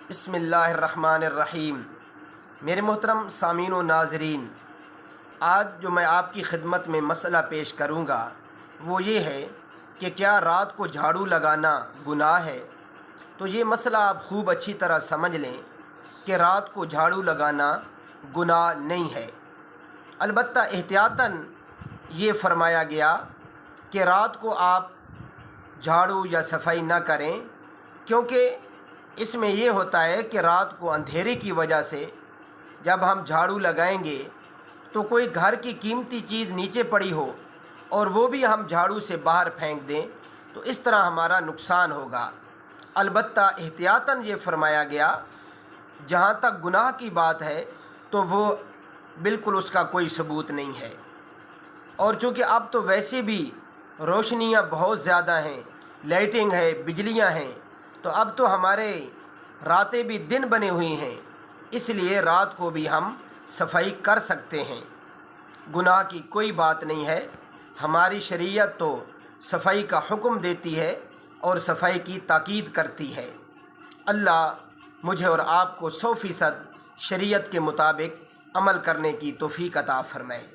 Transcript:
बिस्मिल्लाहिर्रहमानिर्रहीम। मेरे मोहतरम सामीन व नाज़रीन, आज जो मैं आपकी खिदमत में मसला पेश करूँगा वो ये है कि क्या रात को झाड़ू लगाना गुनाह है। तो ये मसला आप खूब अच्छी तरह समझ लें कि रात को झाड़ू लगाना गुनाह नहीं है। अलबत्ता एहतियातन ये फरमाया गया कि रात को आप झाड़ू या सफाई ना करें, क्योंकि इसमें ये होता है कि रात को अंधेरे की वजह से जब हम झाड़ू लगाएंगे तो कोई घर की कीमती चीज़ नीचे पड़ी हो और वो भी हम झाड़ू से बाहर फेंक दें तो इस तरह हमारा नुकसान होगा। अलबत्ता एहतियातन ये फरमाया गया, जहाँ तक गुनाह की बात है तो वो बिल्कुल उसका कोई सबूत नहीं है। और चूँकि अब तो वैसे भी रोशनियाँ बहुत ज़्यादा हैं, लाइटिंग है, बिजलियाँ हैं, तो अब तो हमारे रातें भी दिन बने हुई हैं, इसलिए रात को भी हम सफाई कर सकते हैं। गुनाह की कोई बात नहीं है। हमारी शरीयत तो सफाई का हुक्म देती है और सफाई की ताकीद करती है। अल्लाह मुझे और आपको 100% शरीयत के मुताबिक अमल करने की तौफीक अता फरमाए।